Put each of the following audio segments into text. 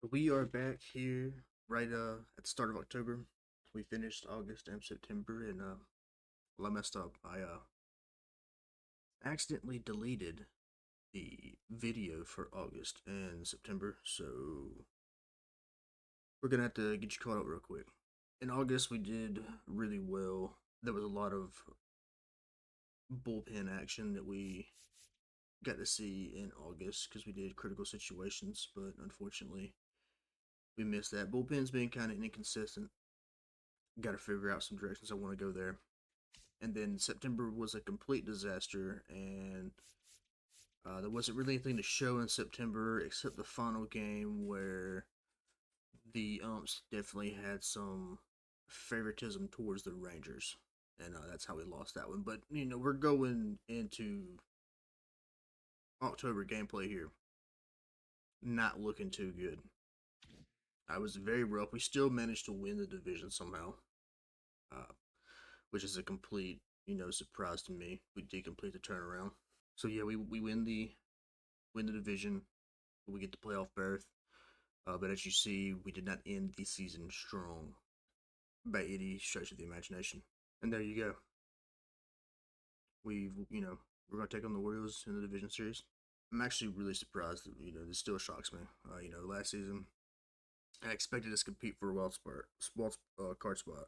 We are back here right at the start of October. We finished August and September, and well, I messed up. I accidentally deleted the video for August and September, so we're gonna have to get you caught up real quick. In August, we did really well. There was a lot of bullpen action that we got to see in August because we did critical situations, but unfortunately, we missed that. Bullpen's been kind of inconsistent. Got to figure out some directions I want to go there. And then September was a complete disaster, and there wasn't really anything to show in September except the final game where the umps definitely had some favoritism towards the Rangers, and that's how we lost that one. But we're going into October gameplay here, not looking too good. I was very rough. We still managed to win the division somehow, uh, which is a complete surprise to me. We did complete the turnaround. So yeah, we win the division. We get the playoff berth. But as you see, we did not end the season strong by any stretch of the imagination. And there you go. We're gonna take on the Orioles in the division series. I'm actually really surprised that this still shocks me. Last season I expected us to compete for a card spot.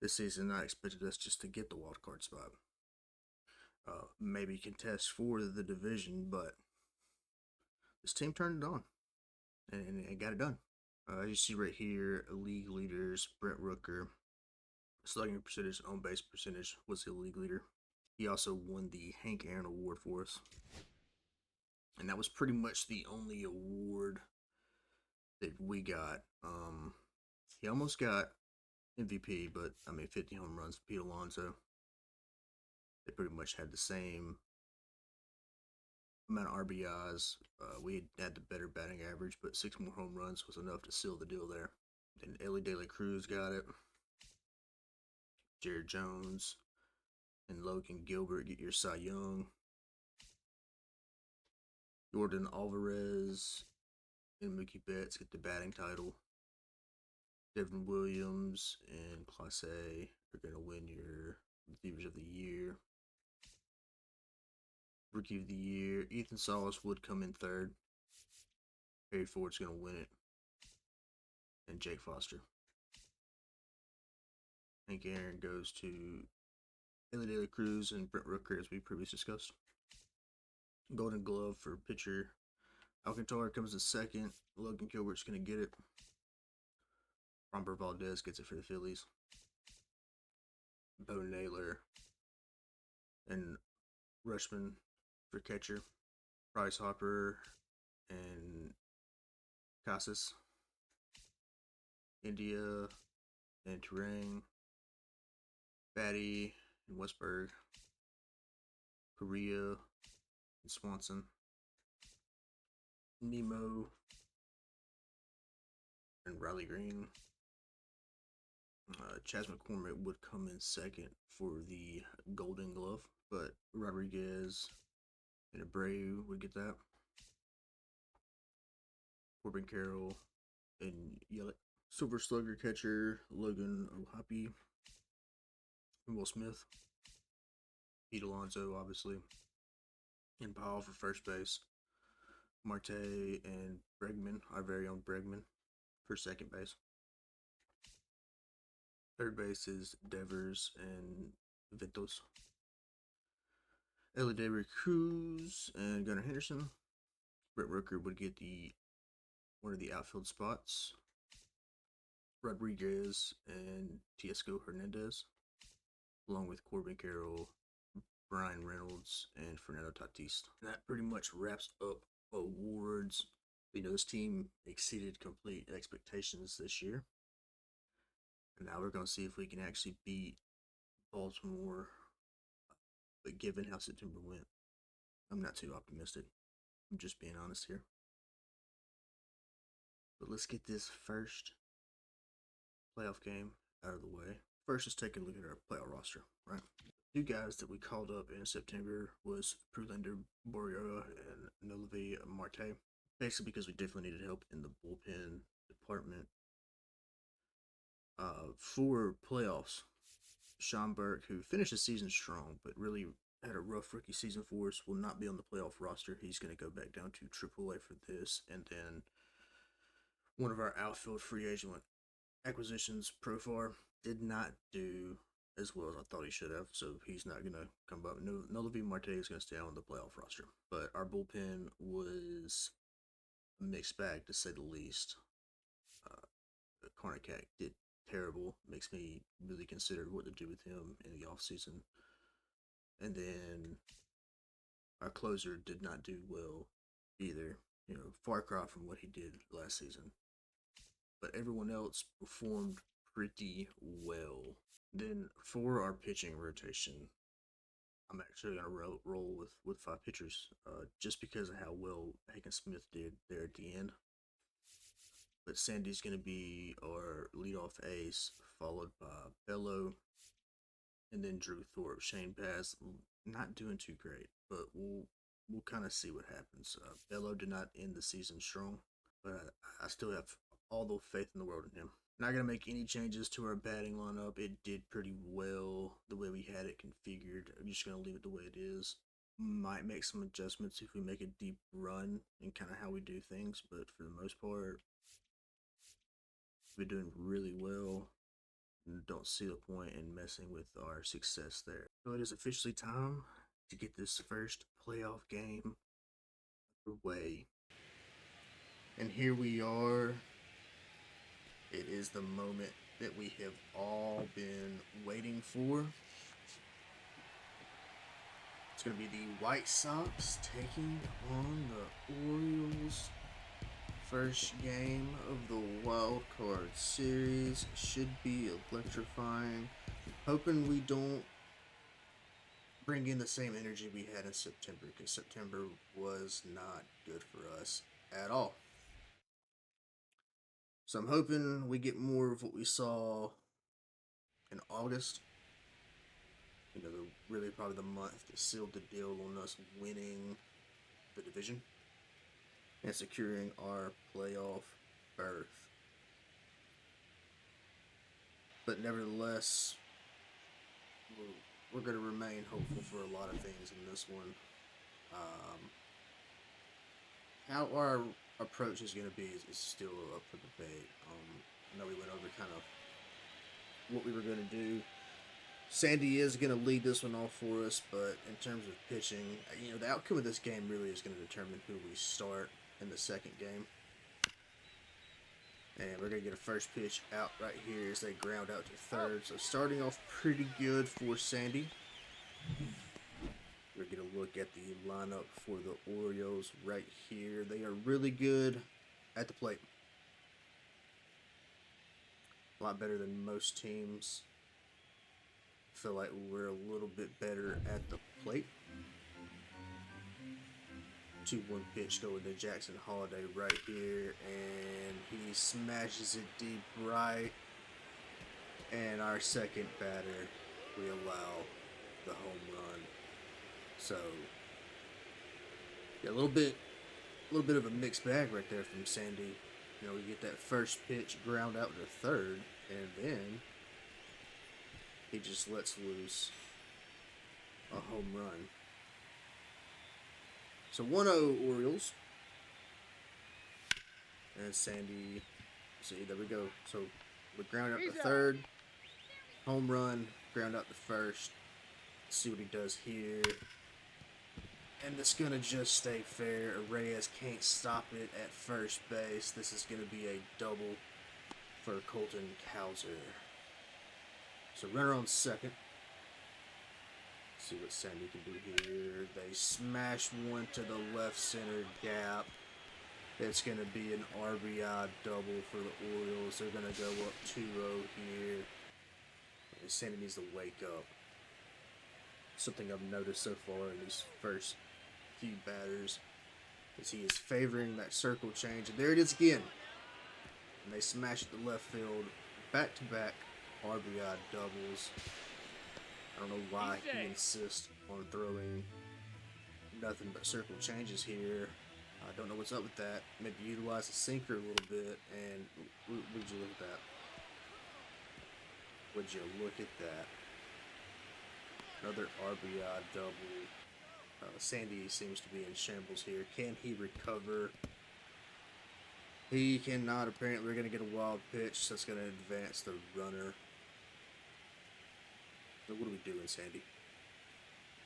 This season I expected us just to get the wild card spot. Maybe contest for the division, but this team turned it on and got it done. As you see right here, league leaders, Brent Rooker, slugging percentage, on base percentage was the league leader. He also won the Hank Aaron Award for us. And that was pretty much the only award that we got. He almost got MVP, but 50 home runs for Pete Alonso. They pretty much had the same amount of RBIs. We had the better batting average, but 6 more home runs was enough to seal the deal there. Then Ellie De La Cruz got it. Jared Jones and Logan Gilbert get your Cy Young. Jordan Alvarez and Mookie Betts get the batting title. Devin Williams and Clase are going to win your Receivers of the Year. Rookie of the Year, Ethan Salas would come in third. Harry Ford's going to win it. And Jake Foster. Hank Aaron goes to Ellie De La Cruz and Brent Rooker, as we previously discussed. Golden Glove for pitcher. Alcantara comes in second. Logan Gilbert's going to get it. Framber Valdez gets it for the Phillies. Bo Naylor and Rushman for catcher. Bryce Hopper and Casas. India and Turang. Batty and Westberg. Korea and Swanson. Nemo and Riley Green. Chas McCormick would come in second for the Golden Glove, but Rodriguez and Abreu would get that. Corbin Carroll and Yelich. Silver Slugger catcher Logan O'Hoppe and Will Smith. Pete Alonso, obviously. And Powell for first base. Marte and Bregman, our very own Bregman, for second base. Third base is Devers and Ventos. Ellie De La Cruz and Gunnar Henderson. Brett Rooker would get one of the outfield spots. Rodriguez and Tiesco Hernandez, along with Corbin Carroll, Brian Reynolds, and Fernando Tatis. And that pretty much wraps up awards. This team exceeded complete expectations this year. And now we're going to see if we can actually beat Baltimore. But given how September went, I'm not too optimistic. I'm just being honest here. But let's get this first playoff game out of the way. First, let's take a look at our playoff roster, right? Two guys that we called up in September was Prulander Borrero and Nolevi Marte. basically because we definitely needed help in the bullpen department. For playoffs, Sean Burke, who finished the season strong but really had a rough rookie season for us, will not be on the playoff roster. He's going to go back down to AAA for this, and then one of our outfield free agent acquisitions, Profar, did not do as well as I thought he should have, so he's not going to come up. Nolavie Marte is going to stay on the playoff roster. But our bullpen was a mixed bag, to say the least. Carnicac did terrible. Makes me really consider what to do with him in the offseason. And then our closer did not do well either. Far cry from what he did last season. But everyone else performed pretty well. Then for our pitching rotation, I'm actually going to roll with 5 pitchers just because of how well Hagen Smith did there at the end. But Sandy's going to be our leadoff ace, followed by Bello, and then Drew Thorpe. Shane Bass not doing too great, but we'll kind of see what happens. Bello did not end the season strong, but I still have all the faith in the world in him. Not going to make any changes to our batting lineup. It did pretty well the way we had it configured. I'm just going to leave it the way it is. Might make some adjustments if we make a deep run and kind of how we do things, but for the most part, we're doing really well. Don't see the point in messing with our success there. So it is officially time to get this first playoff game away. And here we are. It is the moment that we have all been waiting for. It's going to be the White Sox taking on the Orioles. First game of the wild card series. Should be electrifying. Hoping we don't bring in the same energy we had in September, because September was not good for us at all. So I'm hoping we get more of what we saw in August. Really probably the month that sealed the deal on us winning the division and securing our playoff berth. But nevertheless, we're going to remain hopeful for a lot of things in this one. How our approach is going to be is still up for debate. I know we went over kind of what we were going to do. Sandy is going to lead this one off for us, but in terms of pitching, the outcome of this game really is going to determine who we start in the second game. And we're going to get a first pitch out right here as they ground out to third. So starting off pretty good for Sandy. We're going to look at the lineup for the Orioles right here. They are really good at the plate. A lot better than most teams. I feel like we're a little bit better at the plate. 2-1 pitch going to Jackson Holiday right here, and he smashes it deep right. And our second batter, we allow the home run. So yeah, a little bit of a mixed bag right there from Sandy. We get that first pitch ground out to third, and then he just lets loose a home run. So 1-0 Orioles. And Sandy, see, there we go. So we ground out to third, home run, ground out to first. Let's see what he does here. And it's going to just stay fair. Reyes can't stop it at first base. This is going to be a double for Colton Cowser. So runner on second. See what Sandy can do here. They smash one to the left center gap. It's going to be an RBI double for the Orioles. They're going to go up 2-0 here. And Sandy needs to wake up. Something I've noticed so far in these first few batters is he is favoring that circle change. And there it is again. And they smash it to left field. Back-to-back RBI doubles. I don't know why he insists on throwing nothing but circle changes here. I don't know what's up with that. Maybe utilize the sinker a little bit, and would you look at that? Would you look at that? Another RBI double. Sandy seems to be in shambles here. Can he recover? He cannot. Apparently, we're going to get a wild pitch that's going to advance the runner. So what are we doing, Sandy?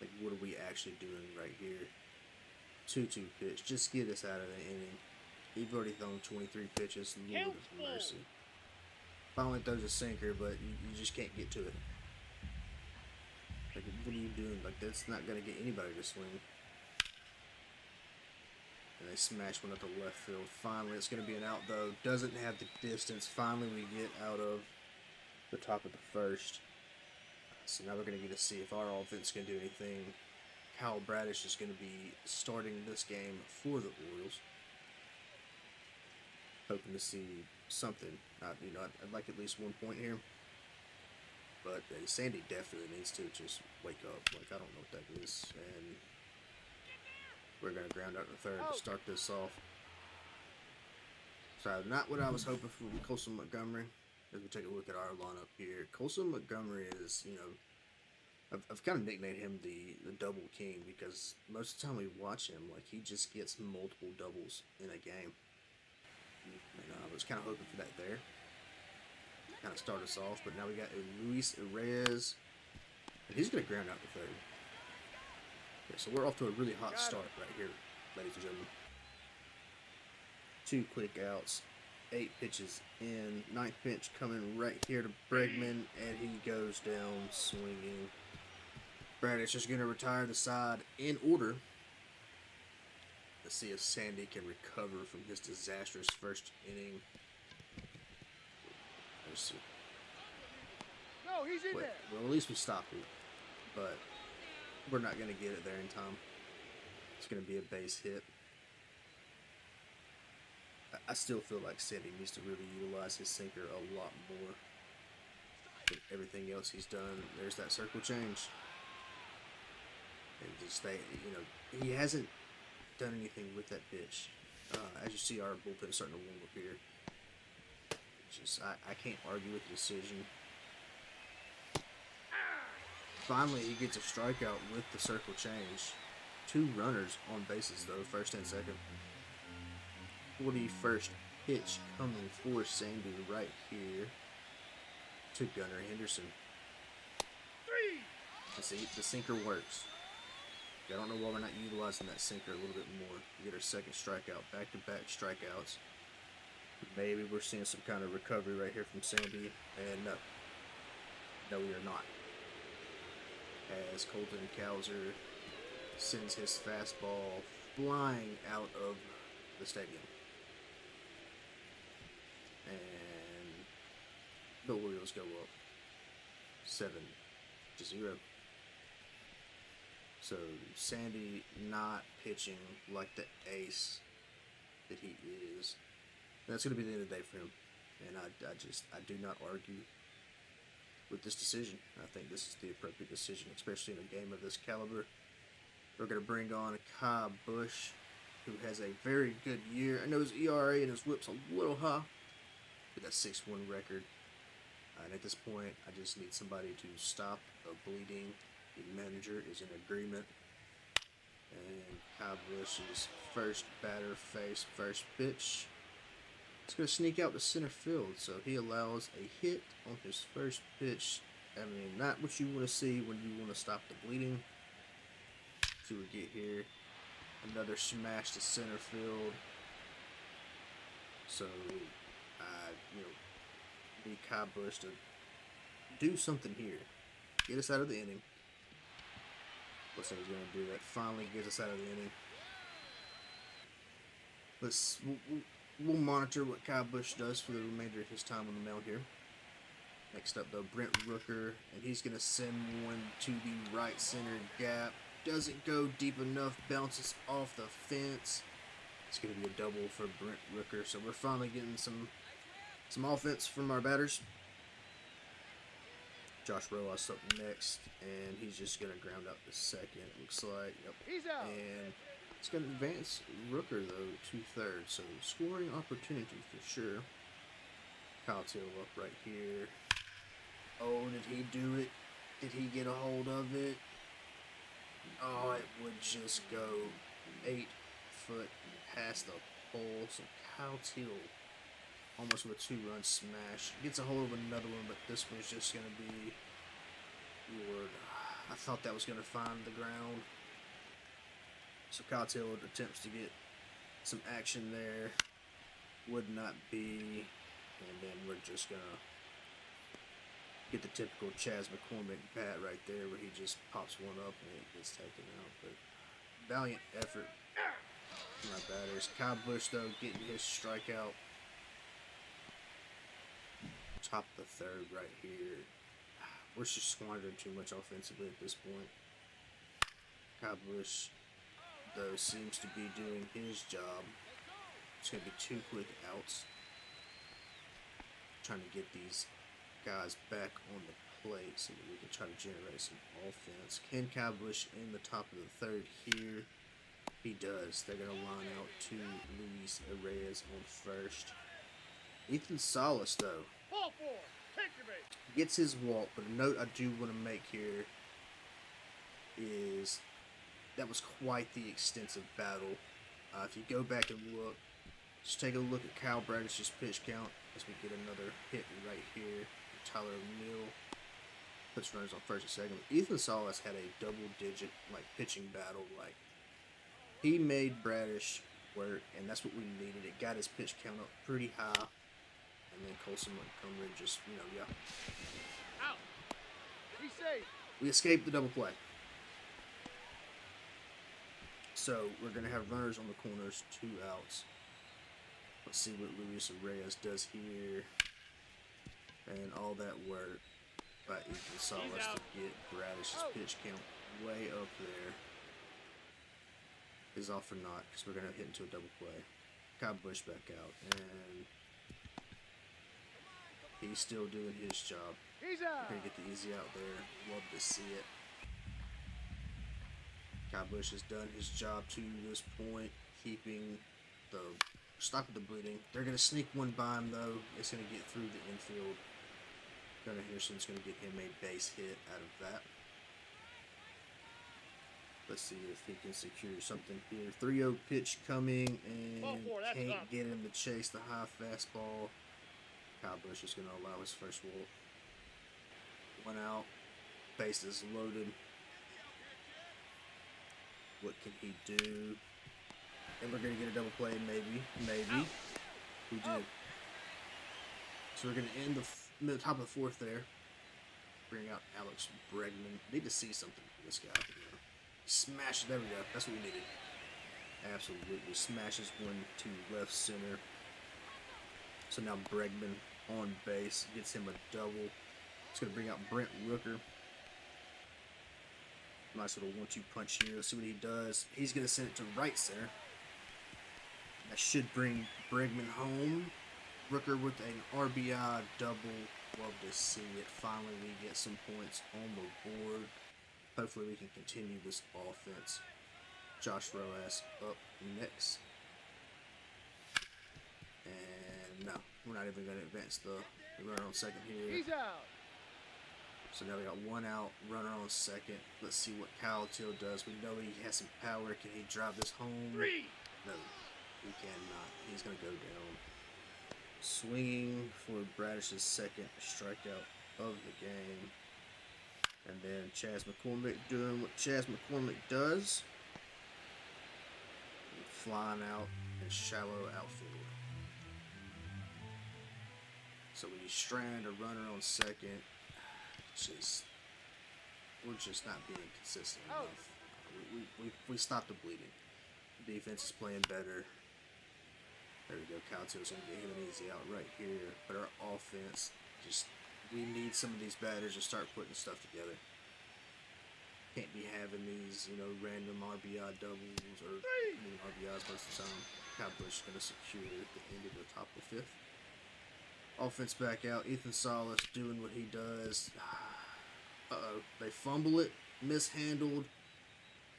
Like, what are we actually doing right here? 2-2 pitch. Just get us out of the inning. You've already thrown 23 pitches. Lord of mercy. Finally throws a sinker, but you just can't get to it. Like, what are you doing? Like, that's not going to get anybody to swing. And they smash one at the left field. Finally, it's going to be an out, though. Doesn't have the distance. Finally, we get out of the top of the first. So now we're going to get to see if our offense can do anything. Kyle Bradish is going to be starting this game for the Orioles. Hoping to see something. I'd like at least 1 point here. But Sandy definitely needs to just wake up. Like, I don't know what that is. And we're going to ground out the third to start this off. So, not what I was hoping for Colson Montgomery. As we take a look at our lineup here. Colson Montgomery is, I've kind of nicknamed him the double king, because most of the time we watch him, like, he just gets multiple doubles in a game. And I was kind of hoping for that there. Kind of start us off, but now we got Luis Reyes, and he's going to ground out the third. Okay, so we're off to a really hot start right here, ladies and gentlemen. 2 quick outs, 8 pitches in, 9th pitch coming right here to Bregman, and he goes down swinging. Bradish is going to retire the side in order. Let's see if Sandy can recover from his disastrous first inning. Let's see. No, he's in there. Well, at least we stopped it, but we're not going to get it there in time. It's going to be a base hit. I still feel like Sandy needs to really utilize his sinker a lot more than everything else he's done. There's that circle change. And just he hasn't done anything with that pitch. As you see, our bullpen is starting to warm up here. I can't argue with the decision. Finally, he gets a strikeout with the circle change. 2 runners on bases, though, first and second. 41st pitch coming for Sandy right here to Gunnar Henderson. See, the sinker works. I don't know why we're not utilizing that sinker a little bit more. We get our second strikeout, back-to-back strikeouts. Maybe we're seeing some kind of recovery right here from Sandy, and no, we are not. As Colton Cowser sends his fastball flying out of the stadium. And the Orioles go up 7-0. So Sandy not pitching like the ace that he is. That's going to be the end of the day for him. And I do not argue with this decision. I think this is the appropriate decision, especially in a game of this caliber. We're going to bring on Kai Bush, who has a very good year. I know his ERA and his whip's a little high, with that 6-1 record. And at this point, I just need somebody to stop the bleeding. The manager is in agreement. And Kai Bush's first batter face first pitch. It's going to sneak out to center field, so he allows a hit on his first pitch. I mean, not what you want to see when you want to stop the bleeding. See what we get here. Another smash to center field. So, need Kai Bush to do something here. Get us out of the inning. Looks like he's going to do that. Finally gets us out of the inning. We'll monitor what Kai Bush does for the remainder of his time on the mound here. Next up, though, Brent Rooker, and he's going to send one to the right center gap. Doesn't go deep enough, bounces off the fence. It's going to be a double for Brent Rooker, so we're finally getting some offense from our batters. Josh Rojas up next, and he's just going to ground out the second, it looks like. Yep. He's out. And It's going to advance Rooker, though, to third. So, scoring opportunity for sure. Kyle Till up right here. Oh, did he do it? Did he get a hold of it? Oh, it would just go 8 foot past the pole. So, Kyle Till almost with a 2-run smash. Gets a hold of another one, but this one's just going to be... Lord, I thought that was going to find the ground. So Kyle Till attempts to get some action there. Would not be. And then we're just going to get the typical Chas McCormick bat right there where he just pops one up and it gets taken out. But valiant effort from our batters. Kyle Busch, though, getting his strikeout. Top of the third right here. We're just squandering too much offensively at this point. Kyle Busch, though, seems to be doing his job. It's going to be 2 quick outs. Trying to get these guys back on the plate so that we can try to generate some offense. Can Kyle Busch in the top of the third here? He does. They're going to line out to Luis Reyes on first. Ethan Salas, though, gets his walk, but a note I do want to make here is that was quite the extensive battle. If you go back and look, just take a look at Kyle Bradish's pitch count as we get another hit right here. Tyler O'Neill puts runners on first and second. But Ethan Salas had a double-digit pitching battle. He made Bradish work, and that's what we needed. It got his pitch count up pretty high. And then Colson Montgomery just, yeah. Out. Be safe. We escaped the double play. So we're going to have runners on the corners, 2 outs. Let's see what Luis Reyes does here. And all that work by Ethan Salas to get Bradish's pitch count way up there is all for naught because we're going to hit into a double play. Kyle Busch back out, and he's still doing his job. He's out. We're going to get the easy out there. Love to see it. Kyle Busch has done his job to this point, stopping the bleeding. They're going to sneak one by him, though. It's going to get through the infield. Gunnar Henderson's going to get him a base hit out of that. Let's see if he can secure something here. 3-0 pitch coming, and can't get him to chase the high fastball. Kyle Busch is going to allow his first walk. 1 out. Bases loaded. What can he do? And we're going to get a double play, maybe. We did. So we're going to end the top of the 4th there. Bring out Alex Bregman. Need to see something from this guy. Smash it. There we go. That's what we needed. Absolutely. Smashes one to left center. So now Bregman on base. Gets him a double. It's going to bring out Brent Rooker. Nice little 1-2 punch here. Let's see what he does. He's going to send it to right center. That should bring Bregman home. Rooker with an RBI double. Love to see it. Finally, we get some points on the board. Hopefully, we can continue this offense. Josh Roas up next. And no, we're not even going to advance the runner on second here. He's out. So now we got 1 out, runner on second. Let's see what Kyle Till does. We know he has some power. Can he drive this home? 3. No, he cannot. He's going to go down. Swinging for Bradish's second strikeout of the game. And then Chas McCormick doing what Chas McCormick does. Flying out in shallow outfield. So we strand a runner on second. We're just not being consistent enough. We stopped the bleeding. The defense is playing better. There we go. Kyle Till's going to get him an easy out right here. But our offense, we need some of these batters to start putting stuff together. Can't be having these, random RBI doubles or RBIs most of the time. Kyle Busch is going to secure the end of the top of the 5th. Offense back out. Ethan Salas doing what he does. Uh-oh. They fumble it. Mishandled.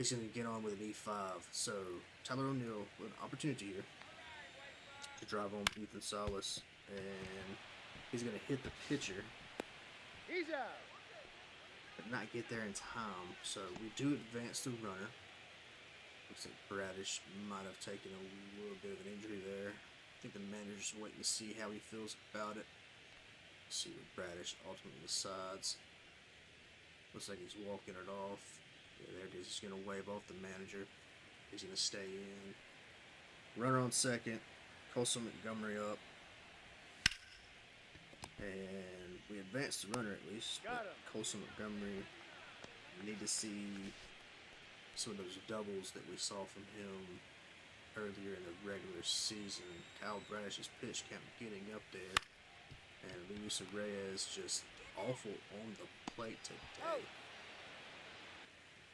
he's going to get on with an E5. So Tyler O'Neill with an opportunity here to drive home Ethan Salas, and he's going to hit the pitcher. He's out. But not get there in time. So we do advance the runner. Looks like Bradish might have taken a little bit of an injury there. I think the manager's waiting to see how he feels about it. See what Bradish ultimately decides. Looks like he's walking it off. Yeah, there it is. He's going to wave off the manager. He's going to stay in. Runner on second. Colson Montgomery up. And we advanced the runner at least. But Colson Montgomery, we need to see some of those doubles that we saw from him earlier in the regular season. Kyle Bradish's pitch kept getting up there. And Luis Reyes just awful on the plate today.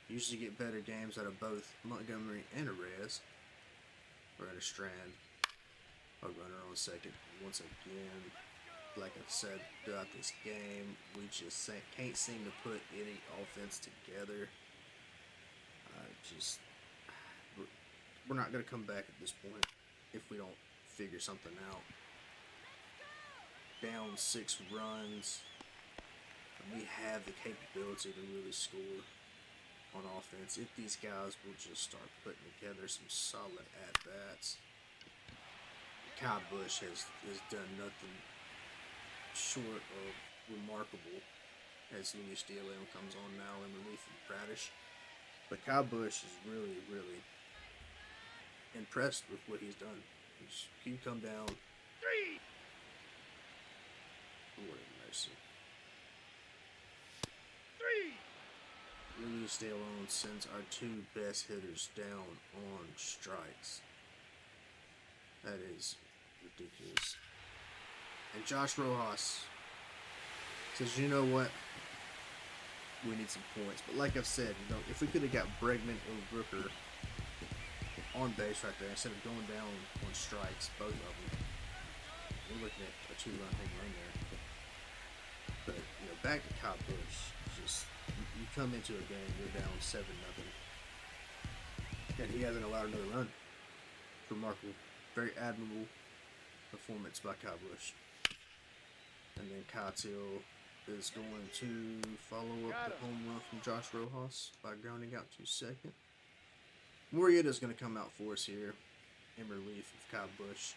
Usually get better games out of both Montgomery and Reyes. We're at a strand. A runner on second. Once again, like I said throughout this game, we just can't seem to put any offense together. We're not going to come back at this point if we don't figure something out. Down 6 runs. We have the capability to really score on offense if these guys will just start putting together some solid at-bats. Kyle Busch has done nothing short of remarkable as Luis de Leon comes on now in relief of Bradish. But Kyle Busch is really, really impressed with what he's done. He come down. 3. Lord have mercy. 3. Luis de Leon sends our 2 best hitters down on strikes. That is ridiculous. And Josh Rojas says, you know what? We need some points. But like I've said, if we could have got Bregman or Brooker on base right there instead of going down on strikes, both of them, we're looking at a 2-run home run there. But back to Kyle Busch. Just you come into a game, you're down 7-0, and he hasn't allowed another run. Remarkable, very admirable performance by Kyle Busch. And then Kyle is going to follow up the home run from Josh Rojas by grounding out to second. Murrieta's going to come out for us here in relief of Kyle Busch,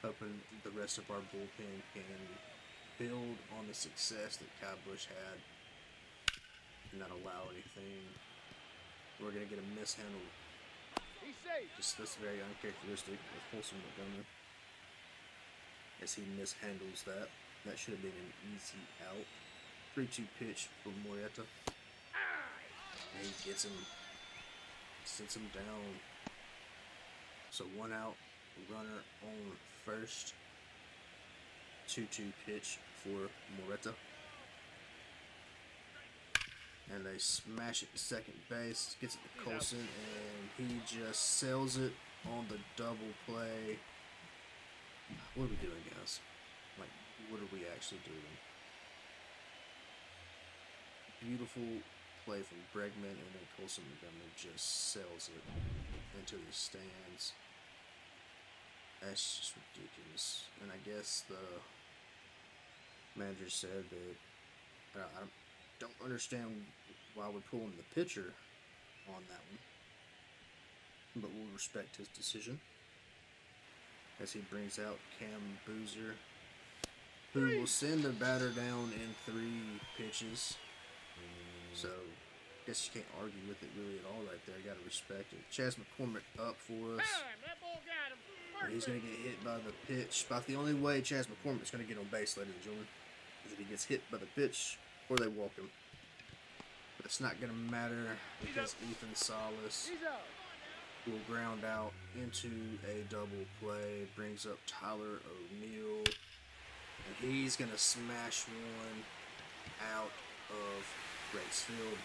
hoping the rest of our bullpen can build on the success that Kyle Busch had and not allow anything. We're going to get a mishandle. He's safe. Just that's very uncharacteristic of Colson Montgomery as he mishandles that. That should have been an easy out. 3-2 pitch for Murrieta. And he gets him, sends him down. So 1 out, runner on first. 2-2 pitch for Murrieta. And they smash it to second base. Gets it to Colson, and he just sells it on the double play. What are we doing, guys? What are we actually doing? Beautiful play from Bregman, and then Colson Montgomery just sells it into the stands. That's just ridiculous. And I guess the manager said that I don't understand why we're pulling the pitcher on that one, but we'll respect his decision as he brings out Cam Boozer, who will send the batter down in 3 pitches. So, I guess you can't argue with it really at all right there. You got to respect it. Chas McCormick up for us. That ball got him. And he's going to get hit by the pitch. About the only way Chas McCormick's going to get on base, ladies and gentlemen, is if he gets hit by the pitch or they walk him. But it's not going to matter because Ethan Salas will ground out into a double play. Brings up Tyler O'Neill. And he's going to smash one out of Rex Field.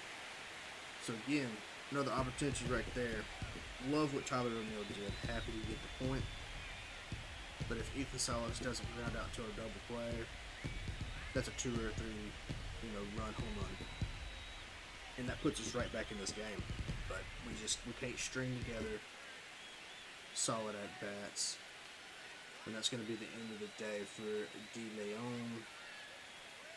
So again, another opportunity right there. Love what Tyler O'Neill did. Happy to get the point. But if Ethan Salas doesn't ground out to a double play, that's a 2 or 3, run home run. And that puts us right back in this game. but we can't string together solid at bats, and that's going to be the end of the day for De Leon.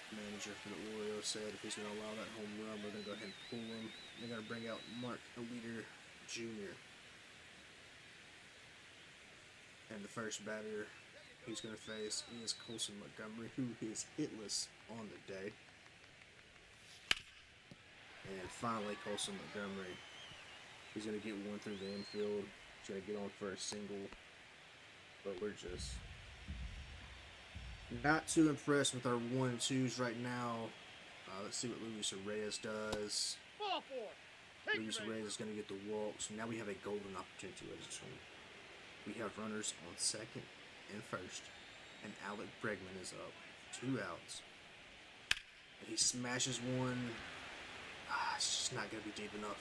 Manager for the Orioles said if he's going to allow that home run, we're going to go ahead and pull him. They're going to bring out Mark Alwc Jr. And the first batter he's going to face is Colson Montgomery, who is hitless on the day. And finally, Colson Montgomery, he's going to get one through the infield. He's going to get on for a single, but we're just not too impressed with our 1-2s right now. Let's see what Luis Reyes does. Ball four. Luis Reyes is going to get the walk, so now we have a golden opportunity, ladies and gentlemen. We have runners on second and first, and Alec Bregman is up. 2 outs. And he smashes one. It's just not going to be deep enough.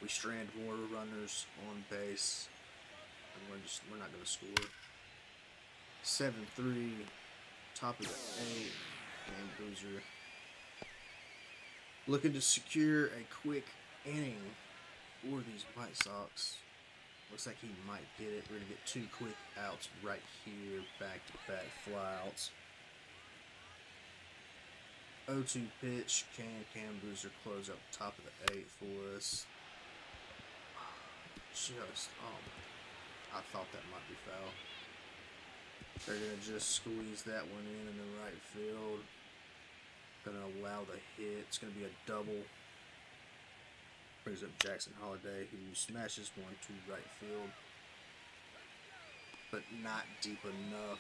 We strand more runners on base, and we're not going to score. 7-3, top of the 8th, and Boozer looking to secure a quick inning for these White Sox. Looks like he might get it. We're going to get 2 quick outs right here, back-to-back flyouts. 0-2 pitch, can Boozer close up top of the 8th for us. I thought that might be foul. They're going to just squeeze that one in the right field. Going to allow the hit. It's going to be a double. Brings up Jackson Holiday, who smashes one to right field. But not deep enough.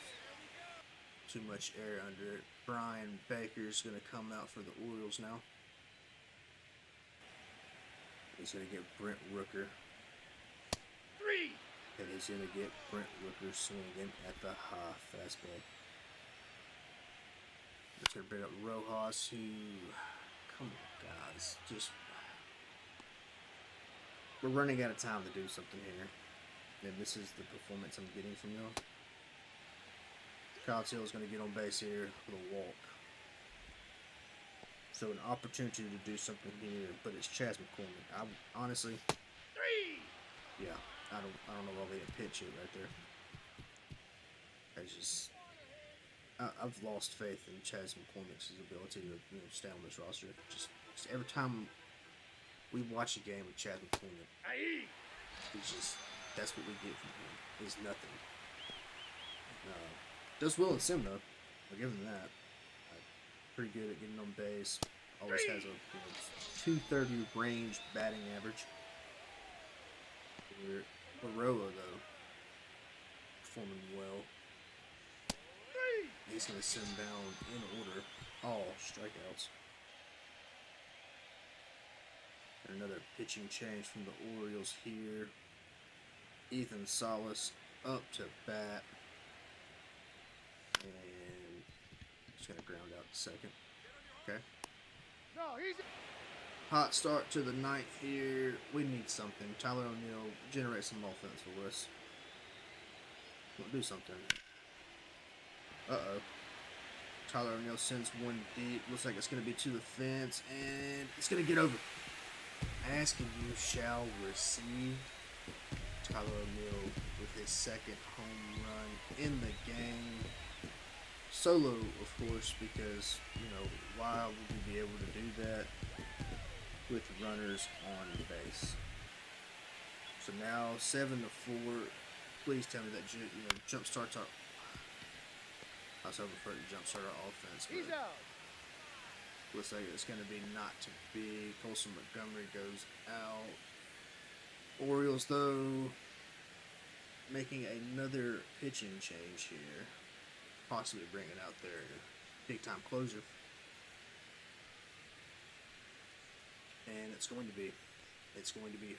Too much air under it. Brian Baker's going to come out for the Orioles now. He's going to get Brent Rooker. 3. And he's going to get Brent Rooker swinging at the high fastball. Let's going to bring up Rojas, who, come on guys, we're running out of time to do something here. And this is the performance I'm getting from y'all. Kyle Till's going to get on base here with a walk. So an opportunity to do something here, but it's Chas McCormick. Honestly, 3. yeah, I don't know why they didn't pitch it right there. I've lost faith in Chas McCormick's ability to stay on this roster. Just every time we watch a game with Chas McCormick, that's what we get from him. Is nothing. Does well in sim though. I'll give him that. Pretty good at getting on base. Always has a 230 range batting average. Baroa though, performing well. 3. He's going to send down in order all strikeouts. And another pitching change from the Orioles here. Ethan Salas up to bat. And he's going to ground out the second. Okay. No, he's. Hot start to the 9th here. We need something. Tyler O'Neill, generate some offense for us. We'll do something. Uh-oh. Tyler O'Neill sends one deep. Looks like it's going to be to the fence. And it's going to get over. Ask and you shall receive. Tyler O'Neill with his second home run in the game. Solo, of course, because, why would we be able to do that with runners on base? So now 7-4. Please tell me that jump starts our. I was hoping for it to jump start our offense. He's out. Looks like it's going to be not to be. Colson Montgomery goes out. Orioles, though, making another pitching change here. Possibly bringing out their big-time closer. And it's going to be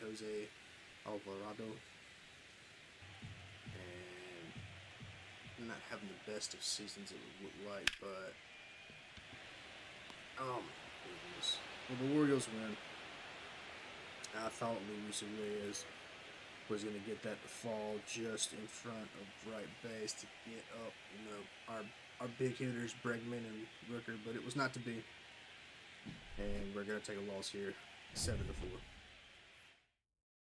Jose Alvarado. And I'm not having the best of seasons it would look like, but oh my goodness. Well, the Orioles win. I thought Luis Reyes was going to get that to fall just in front of right base to get up, our big hitters, Bregman and Rooker, but it was not to be. And we're going to take a loss here. 7-4.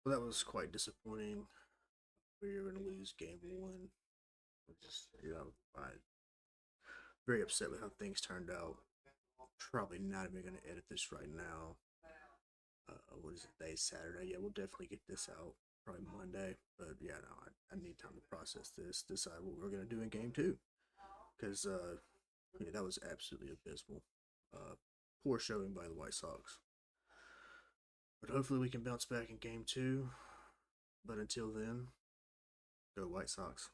Well, that was quite disappointing. We were going to lose game one. Just, I'm very upset with how things turned out. Probably not even going to edit this right now. What is it? Day Saturday. Yeah, we'll definitely get this out probably Monday. But yeah, no, I need time to process this, decide what we're going to do in game two. Because, yeah, that was absolutely abysmal. Poor showing by the White Sox. But hopefully we can bounce back in game two. But until then, go White Sox.